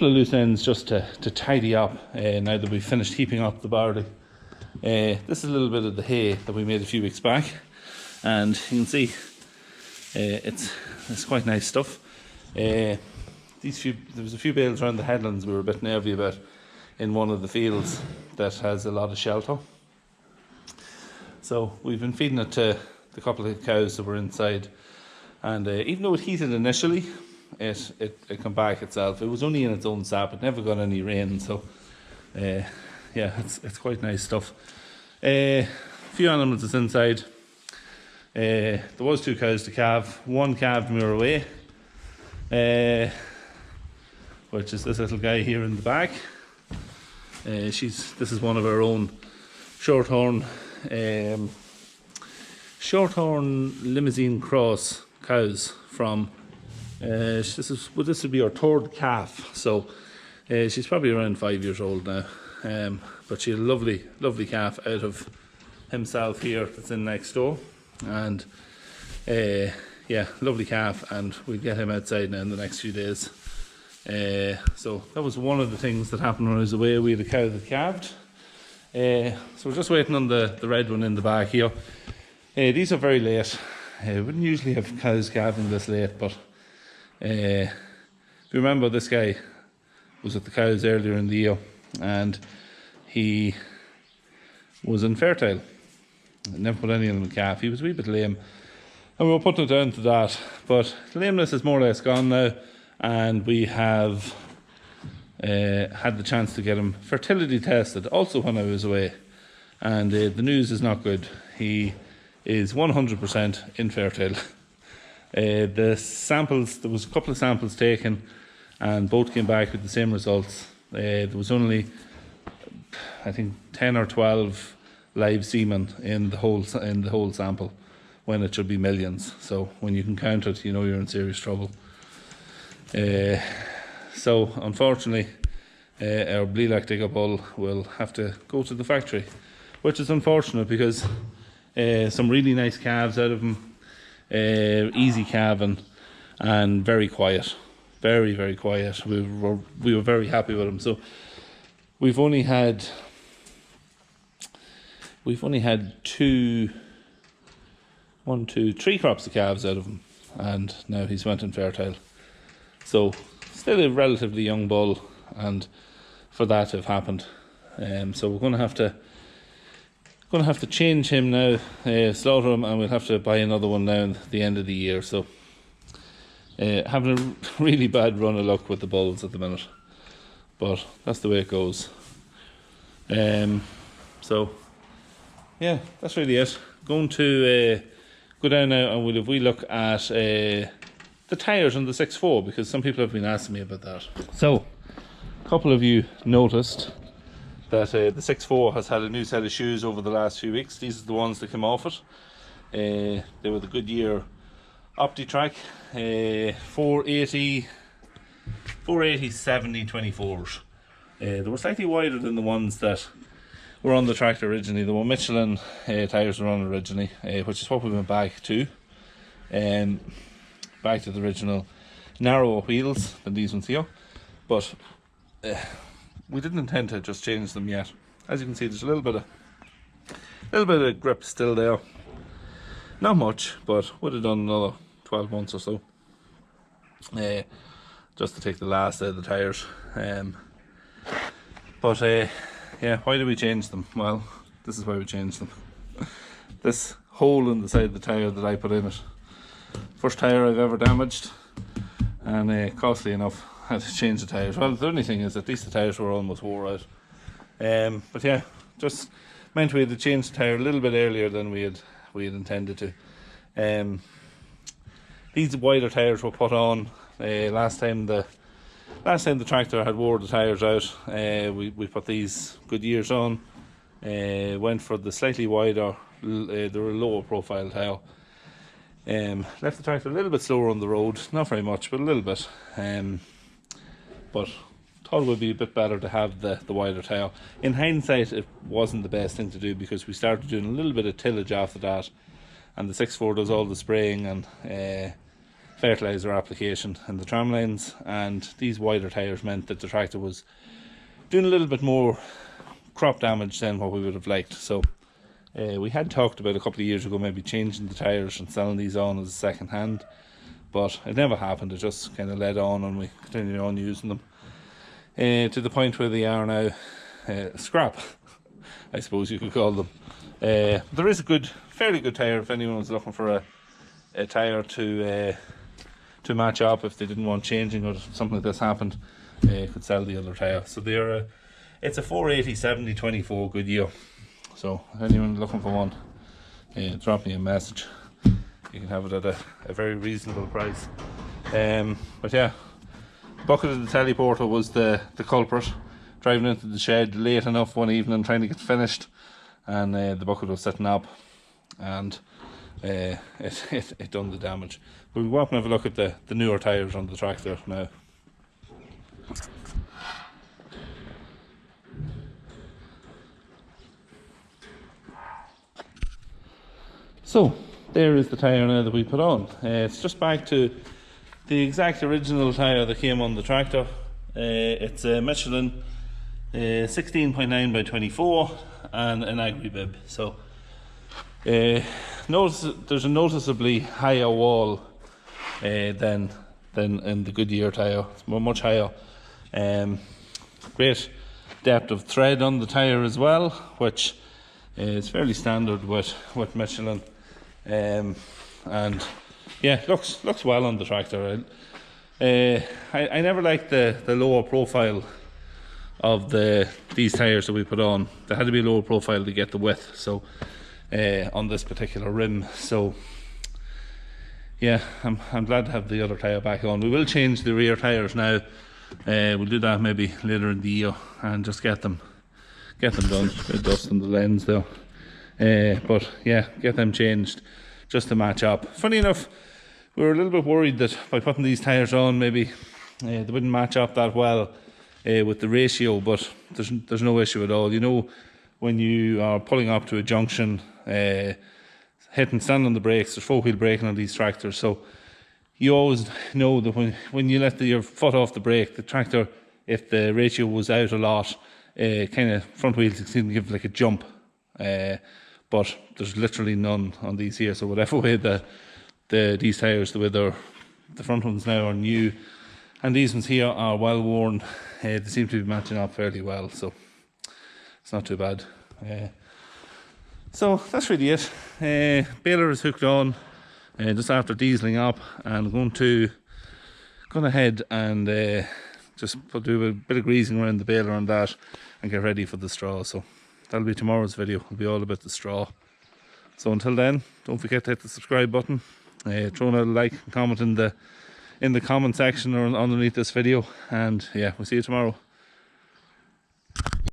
couple of loose ends just to tidy up now that we've finished heaping up the barley. This is a little bit of the hay that we made a few weeks back, and you can see it's quite nice stuff. There was a few bales around the headlands we were a bit nervy about in one of the fields that has a lot of shelter. So we've been feeding it to the couple of cows that were inside, and even though it heated initially, it come back itself. It was only in its own sap, it never got any rain, so yeah, it's quite nice stuff. A few animals that's inside. There was 2 cows to calve. One calved when we were away, which is this little guy here in the back. This is one of our own shorthorn limousine cross cows from this would be our 3rd calf, so she's probably around 5 years old now, but she's a lovely calf out of himself here that's in next door, and yeah, lovely calf, and we'll get him outside now in the next few days. So that was one of the things that happened when I was away. We had a cow that calved, so we're just waiting on the red one in the back here. These are very late. We wouldn't usually have cows calving this late, but if you remember, this guy was with the cows earlier in the year, and he was infertile. Never put any on the calf. He was a wee bit lame, and we were putting it down to that. But the lameness is more or less gone now, and we have had the chance to get him fertility tested also when I was away, and the news is not good. He is 100% infertile. The samples, there was a couple of samples taken, and both came back with the same results. There was only, I think, 10 or 12 live semen in the whole sample, when it should be millions. So when you can count it, you know you're in serious trouble. So unfortunately, our Blealac digger bull will have to go to the factory, which is unfortunate because some really nice calves out of him. Easy calving and very quiet, very quiet. We were very happy with him. So we've only had 3 crops of calves out of him, and now he's went infertile. So still a relatively young bull, and for that to have happened, so we're going to have to change him now, slaughter him, and we'll have to buy another one now at the end of the year. So having a really bad run of luck with the bulls at the minute, but that's the way it goes. So yeah, that's really it. Going to go down now and we'll have a wee look at the tyres on the 6.4, because some people have been asking me about that. So a couple of you noticed that the 6.4 has had a new set of shoes over the last few weeks. These are the ones that came off it. They were the Goodyear OptiTrack 480 70 24s. They were slightly wider than the ones that were on the tractor originally. The one Michelin tyres were on originally, which is what we went back to. Back to the original narrower wheels than these ones here. But we didn't intend to just change them yet. As you can see, there's a little bit of grip still there. Not much, but would have done another 12 months or so. Just to take the last out of the tyres. But yeah, why did we change them? Well, this is why we changed them. This hole in the side of the tyre that I put in it. First tyre I've ever damaged, and costly enough. I had to change the tyres. Well, the only thing is at least the tyres were almost wore out. But yeah, just meant we had to change the tyre a little bit earlier than we had intended to. These wider tyres were put on last time the tractor had wore the tyres out. We put these Goodyears on. Went for the slightly wider, they were a lower profile tyre. Left the tractor a little bit slower on the road, not very much, but a little bit. But thought it would be a bit better to have the wider tyre. In hindsight, it wasn't the best thing to do, because we started doing a little bit of tillage after that, and the 6.4 does all the spraying and fertilizer application in the tram lanes, and these wider tyres meant that the tractor was doing a little bit more crop damage than what we would have liked. So we had talked about a couple of years ago maybe changing the tyres and selling these on as a second hand, but it never happened. It just kind of led on and we continued on using them to the point where they are now scrap, I suppose you could call them. There is a fairly good tyre if anyone was looking for a tyre to match up if they didn't want changing or something like this happened. Could sell the other tyre. So they're it's a 480/70/24 Goodyear. So if anyone looking for one, drop me a message. You can have it at a very reasonable price. But yeah, bucket of the teleporter was the culprit. Driving into the shed late enough one evening trying to get finished, and the bucket was setting up, and it done the damage. We'll go up and have a look at the newer tyres on the tractor now. So there is the tyre now that we put on. It's just back to the exact original tyre that came on the tractor. It's a Michelin 16.9 by 24 and an agri bib. So notice there's a noticeably higher wall than in the Goodyear tyre. It's much higher. Great depth of thread on the tyre as well, which is fairly standard with Michelin. And yeah, looks well on the tractor. I never liked the lower profile of these tyres that we put on. They had to be lower profile to get the width, so on this particular rim. So yeah, I'm glad to have the other tyre back on. We will change the rear tyres now. We'll do that maybe later in the year and just get them done. Bit dust on the lens though. But yeah, get them changed just to match up. Funny enough, we were a little bit worried that by putting these tyres on maybe they wouldn't match up that well with the ratio, but there's no issue at all. You know, when you are pulling up to a junction, stand on the brakes, there's 4-wheel braking on these tractors, so you always know that when you let your foot off the brake, the tractor, if the ratio was out a lot, kind of front wheels seem to give like a jump, but there's literally none on these here. So whatever way these tyres, the way the front ones now are new, and these ones here are well worn, they seem to be matching up fairly well, so it's not too bad. So that's really it. Baler is hooked on just after dieseling up, and I'm going ahead and just do a bit of greasing around the baler on that and get ready for the straw. So that'll be tomorrow's video. It'll be all about the straw. So until then, don't forget to hit the subscribe button, throw in a like and comment in the comment section or underneath this video, and yeah, we'll see you tomorrow.